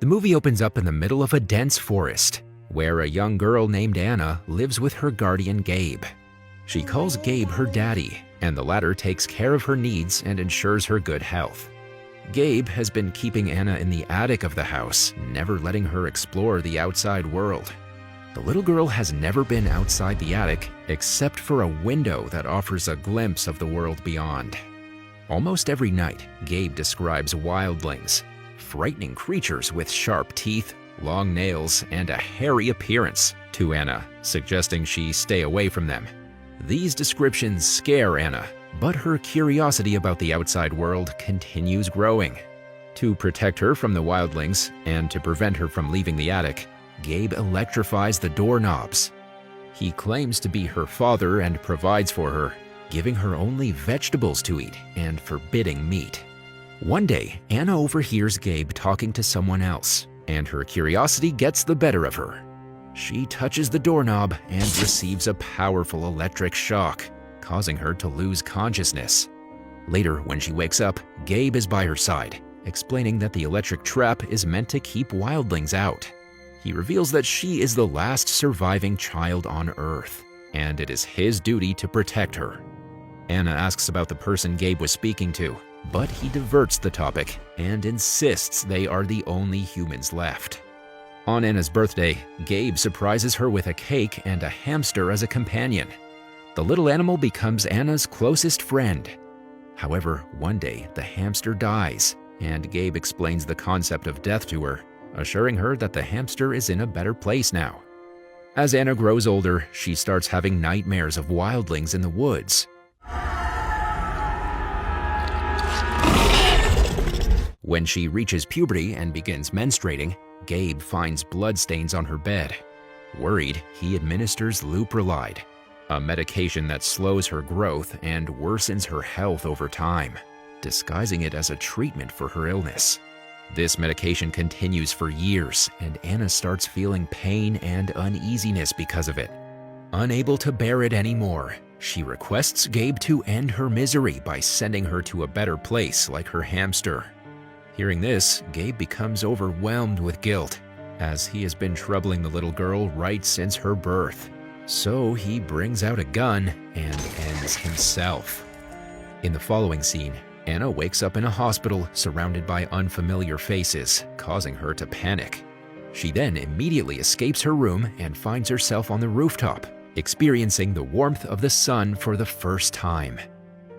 The movie opens up in the middle of a dense forest, where a young girl named Anna lives with her guardian Gabe. She calls Gabe her daddy, and the latter takes care of her needs and ensures her good health. Gabe has been keeping Anna in the attic of the house, never letting her explore the outside world. The little girl has never been outside the attic except for a window that offers a glimpse of the world beyond. Almost every night, Gabe describes wildlings, frightening creatures with sharp teeth, long nails, and a hairy appearance, to Anna, suggesting she stay away from them. These descriptions scare Anna, but her curiosity about the outside world continues growing. To protect her from the wildlings and to prevent her from leaving the attic, Gabe electrifies the doorknobs. He claims to be her father and provides for her, giving her only vegetables to eat and forbidding meat. One day, Anna overhears Gabe talking to someone else, and her curiosity gets the better of her. She touches the doorknob and receives a powerful electric shock, causing her to lose consciousness. Later, when she wakes up, Gabe is by her side, explaining that the electric trap is meant to keep wildlings out. He reveals that she is the last surviving child on Earth, and it is his duty to protect her. Anna asks about the person Gabe was speaking to, but he diverts the topic and insists they are the only humans left. On Anna's birthday, Gabe surprises her with a cake and a hamster as a companion. The little animal becomes Anna's closest friend. However, one day the hamster dies, and Gabe explains the concept of death to her, assuring her that the hamster is in a better place now. As Anna grows older, she starts having nightmares of wildlings in the woods. When she reaches puberty and begins menstruating, Gabe finds bloodstains on her bed. Worried, he administers Leuprolide, a medication that slows her growth and worsens her health over time, disguising it as a treatment for her illness. This medication continues for years, and Anna starts feeling pain and uneasiness because of it. Unable to bear it anymore, she requests Gabe to end her misery by sending her to a better place like her hamster. Hearing this, Gabe becomes overwhelmed with guilt, as he has been troubling the little girl right since her birth. So he brings out a gun and ends himself. In the following scene, Anna wakes up in a hospital surrounded by unfamiliar faces, causing her to panic. She then immediately escapes her room and finds herself on the rooftop, experiencing the warmth of the sun for the first time.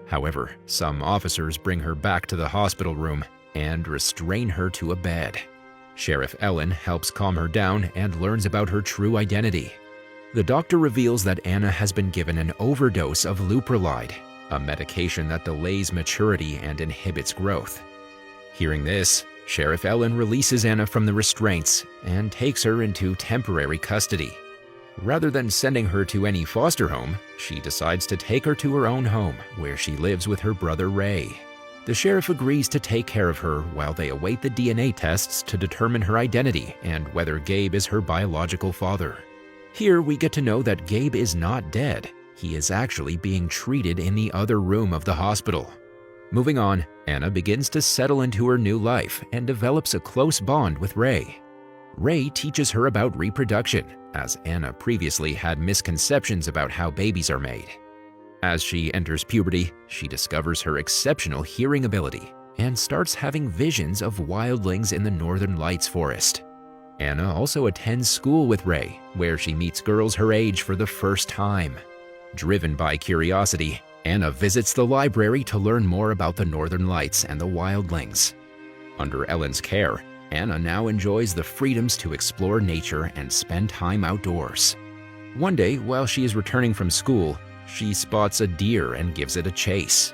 However, some officers bring her back to the hospital room and restrain her to a bed. Sheriff Ellen helps calm her down and learns about her true identity. The doctor reveals that Anna has been given an overdose of Leuprolide, a medication that delays maturity and inhibits growth. Hearing this, Sheriff Ellen releases Anna from the restraints and takes her into temporary custody. Rather than sending her to any foster home, she decides to take her to her own home, where she lives with her brother Ray. The sheriff agrees to take care of her while they await the DNA tests to determine her identity and whether Gabe is her biological father. Here we get to know that Gabe is not dead. He is actually being treated in the other room of the hospital. Moving on, Anna begins to settle into her new life and develops a close bond with Ray. Ray teaches her about reproduction, as Anna previously had misconceptions about how babies are made. As she enters puberty, she discovers her exceptional hearing ability and starts having visions of wildlings in the Northern Lights forest. Anna also attends school with Ray, where she meets girls her age for the first time. Driven by curiosity, Anna visits the library to learn more about the Northern Lights and the wildlings. Under Ellen's care, Anna now enjoys the freedoms to explore nature and spend time outdoors. One day, while she is returning from school, she spots a deer and gives it a chase.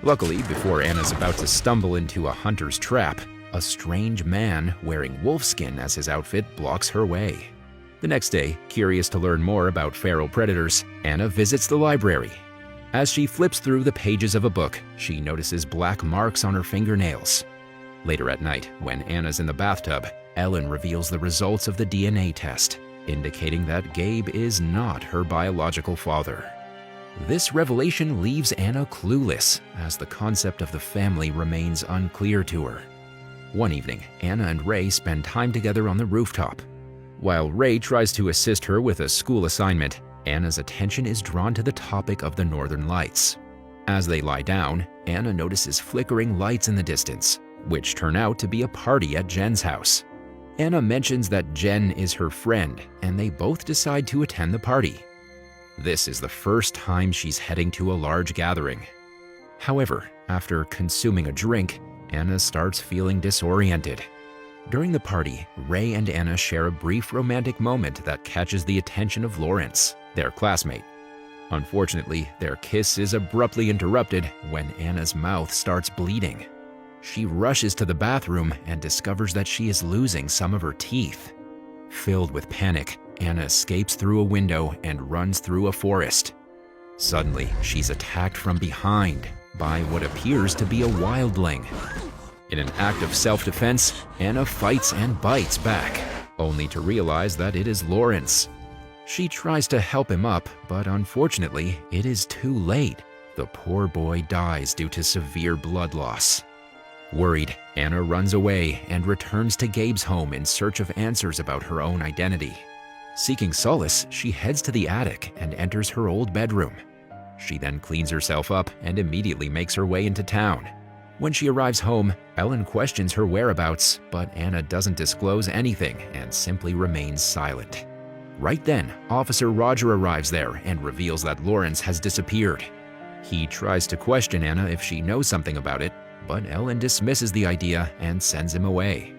Luckily, before Anna's about to stumble into a hunter's trap, a strange man wearing wolfskin as his outfit blocks her way. The next day, curious to learn more about feral predators, Anna visits the library. As she flips through the pages of a book, she notices black marks on her fingernails. Later at night, when Anna's in the bathtub, Ellen reveals the results of the DNA test, indicating that Gabe is not her biological father. This revelation leaves Anna clueless, as the concept of the family remains unclear to her. One evening, Anna and Ray spend time together on the rooftop. While Ray tries to assist her with a school assignment, Anna's attention is drawn to the topic of the Northern Lights. As they lie down, Anna notices flickering lights in the distance, which turn out to be a party at Jen's house. Anna mentions that Jen is her friend, and they both decide to attend the party. This is the first time she's heading to a large gathering. However, after consuming a drink, Anna starts feeling disoriented. During the party, Ray and Anna share a brief romantic moment that catches the attention of Lawrence, their classmate. Unfortunately, their kiss is abruptly interrupted when Anna's mouth starts bleeding. She rushes to the bathroom and discovers that she is losing some of her teeth. Filled with panic, Anna escapes through a window and runs through a forest. Suddenly, she's attacked from behind by what appears to be a wildling. In an act of self-defense, Anna fights and bites back, only to realize that it is Lawrence. She tries to help him up, but unfortunately, it is too late. The poor boy dies due to severe blood loss. Worried, Anna runs away and returns to Gabe's home in search of answers about her own identity. Seeking solace, she heads to the attic and enters her old bedroom. She then cleans herself up and immediately makes her way into town. When she arrives home, Ellen questions her whereabouts, but Anna doesn't disclose anything and simply remains silent. Right then, Officer Roger arrives there and reveals that Lawrence has disappeared. He tries to question Anna if she knows something about it, but Ellen dismisses the idea and sends him away.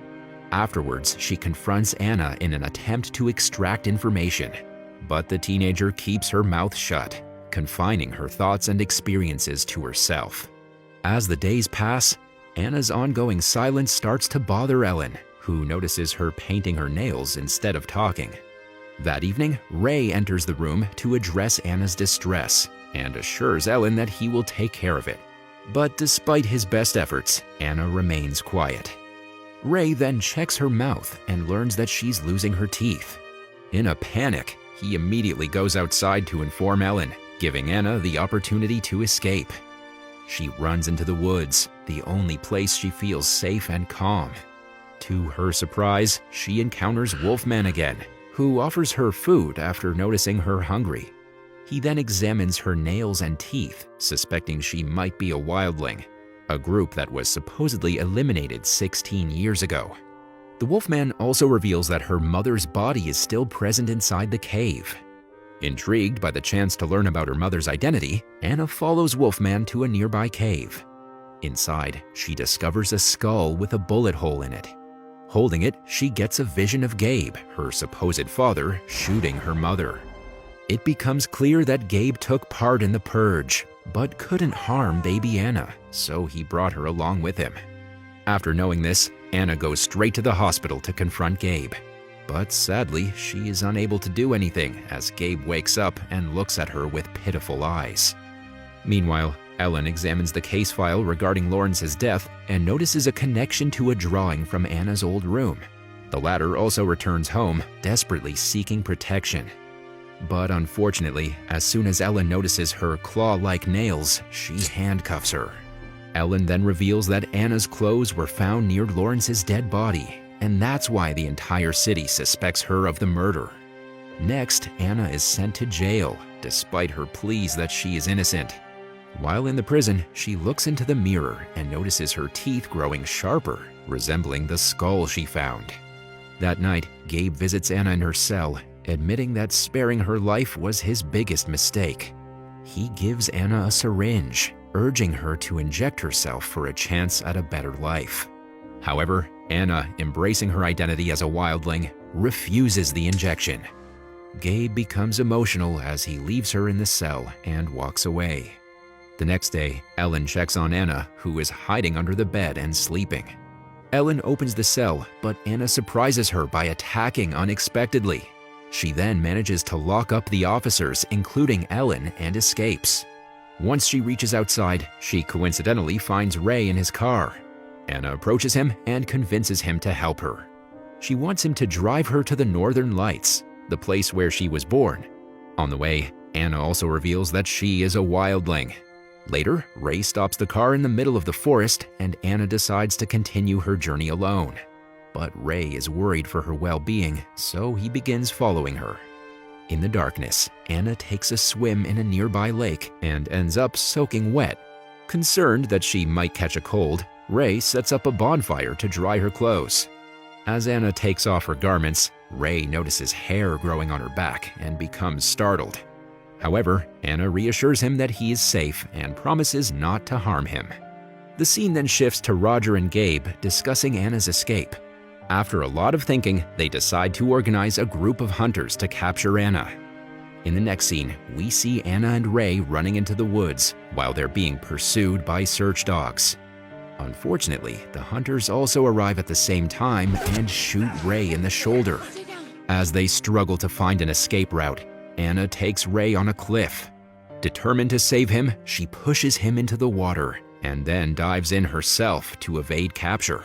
Afterwards, she confronts Anna in an attempt to extract information, but the teenager keeps her mouth shut, confining her thoughts and experiences to herself. As the days pass, Anna's ongoing silence starts to bother Ellen, who notices her painting her nails instead of talking. That evening, Ray enters the room to address Anna's distress and assures Ellen that he will take care of it. But despite his best efforts, Anna remains quiet. Ray then checks her mouth and learns that she's losing her teeth. In a panic, he immediately goes outside to inform Ellen, giving Anna the opportunity to escape. She runs into the woods, the only place she feels safe and calm. To her surprise, she encounters Wolfman again, who offers her food after noticing her hungry. He then examines her nails and teeth, suspecting she might be a wildling, a group that was supposedly eliminated 16 years ago. The Wolfman also reveals that her mother's body is still present inside the cave. Intrigued by the chance to learn about her mother's identity, Anna follows Wolfman to a nearby cave. Inside, she discovers a skull with a bullet hole in it. Holding it, she gets a vision of Gabe, her supposed father, shooting her mother. It becomes clear that Gabe took part in the purge, but couldn't harm baby Anna, so he brought her along with him. After knowing this, Anna goes straight to the hospital to confront Gabe. But sadly, she is unable to do anything as Gabe wakes up and looks at her with pitiful eyes. Meanwhile, Ellen examines the case file regarding Lawrence's death and notices a connection to a drawing from Anna's old room. The latter also returns home, desperately seeking protection. But unfortunately, as soon as Ellen notices her claw-like nails, she handcuffs her. Ellen then reveals that Anna's clothes were found near Lawrence's dead body, and that's why the entire city suspects her of the murder. Next, Anna is sent to jail, despite her pleas that she is innocent. While in the prison, she looks into the mirror and notices her teeth growing sharper, resembling the skull she found. That night, Gabe visits Anna in her cell, admitting that sparing her life was his biggest mistake. He gives Anna a syringe, urging her to inject herself for a chance at a better life. However, Anna, embracing her identity as a wildling, refuses the injection. Gabe becomes emotional as he leaves her in the cell and walks away. The next day, Ellen checks on Anna, who is hiding under the bed and sleeping. Ellen opens the cell, but Anna surprises her by attacking unexpectedly. She then manages to lock up the officers, including Ellen, and escapes. Once she reaches outside, she coincidentally finds Ray in his car. Anna approaches him and convinces him to help her. She wants him to drive her to the Northern Lights, the place where she was born. On the way, Anna also reveals that she is a wildling. Later, Ray stops the car in the middle of the forest and Anna decides to continue her journey alone. But Ray is worried for her well-being, so he begins following her. In the darkness, Anna takes a swim in a nearby lake and ends up soaking wet. Concerned that she might catch a cold, Ray sets up a bonfire to dry her clothes. As Anna takes off her garments, Ray notices hair growing on her back and becomes startled. However, Anna reassures him that he is safe and promises not to harm him. The scene then shifts to Roger and Gabe discussing Anna's escape. After a lot of thinking, they decide to organize a group of hunters to capture Anna. In the next scene, we see Anna and Ray running into the woods while they're being pursued by search dogs. Unfortunately, the hunters also arrive at the same time and shoot Ray in the shoulder. As they struggle to find an escape route, Anna takes Ray on a cliff. Determined to save him, she pushes him into the water and then dives in herself to evade capture.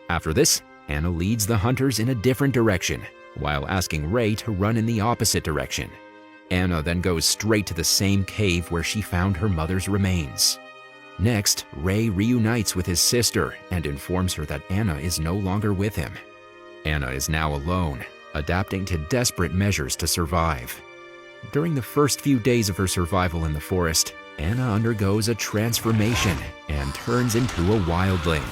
After this, Anna leads the hunters in a different direction, while asking Ray to run in the opposite direction. Anna then goes straight to the same cave where she found her mother's remains. Next, Ray reunites with his sister and informs her that Anna is no longer with him. Anna is now alone, adapting to desperate measures to survive. During the first few days of her survival in the forest, Anna undergoes a transformation and turns into a wildling.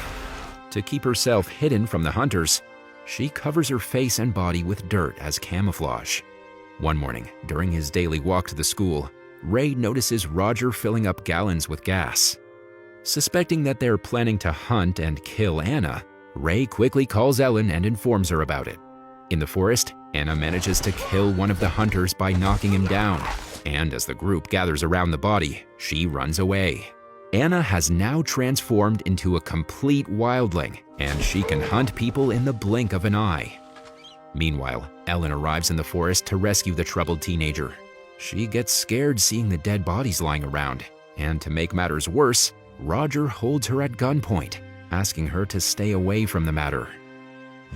To keep herself hidden from the hunters, she covers her face and body with dirt as camouflage. One morning, during his daily walk to the school, Ray notices Roger filling up gallons with gas. Suspecting that they're planning to hunt and kill Anna, Ray quickly calls Ellen and informs her about it. In the forest, Anna manages to kill one of the hunters by knocking him down, and as the group gathers around the body, she runs away. Anna has now transformed into a complete wildling, and she can hunt people in the blink of an eye. Meanwhile, Ellen arrives in the forest to rescue the troubled teenager. She gets scared seeing the dead bodies lying around, and to make matters worse, Roger holds her at gunpoint, asking her to stay away from the matter.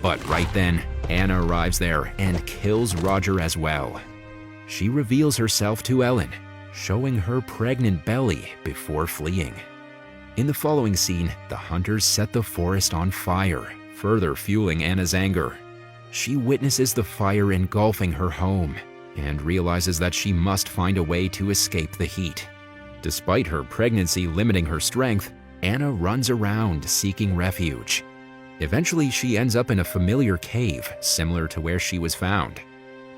But right then, Anna arrives there and kills Roger as well. She reveals herself to Ellen, showing her pregnant belly before fleeing. In the following scene, the hunters set the forest on fire, further fueling Anna's anger. She witnesses the fire engulfing her home and realizes that she must find a way to escape the heat. Despite her pregnancy limiting her strength, Anna runs around seeking refuge. Eventually, she ends up in a familiar cave similar to where she was found.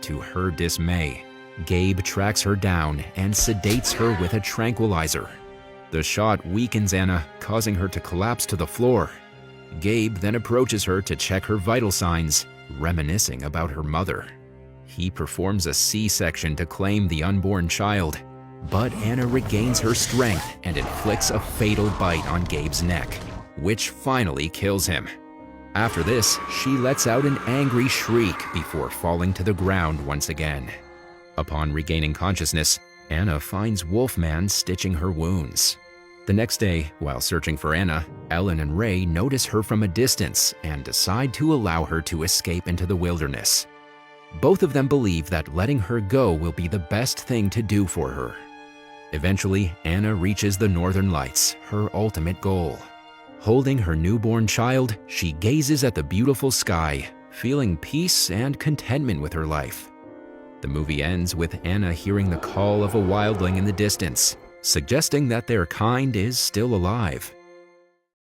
To her dismay, Gabe tracks her down and sedates her with a tranquilizer. The shot weakens Anna, causing her to collapse to the floor. Gabe then approaches her to check her vital signs, reminiscing about her mother. He performs a C-section to claim the unborn child, but Anna regains her strength and inflicts a fatal bite on Gabe's neck, which finally kills him. After this, she lets out an angry shriek before falling to the ground once again. Upon regaining consciousness, Anna finds Wolfman stitching her wounds. The next day, while searching for Anna, Ellen and Ray notice her from a distance and decide to allow her to escape into the wilderness. Both of them believe that letting her go will be the best thing to do for her. Eventually, Anna reaches the Northern Lights, her ultimate goal. Holding her newborn child, she gazes at the beautiful sky, feeling peace and contentment with her life. The movie ends with Anna hearing the call of a wildling in the distance, suggesting that their kind is still alive.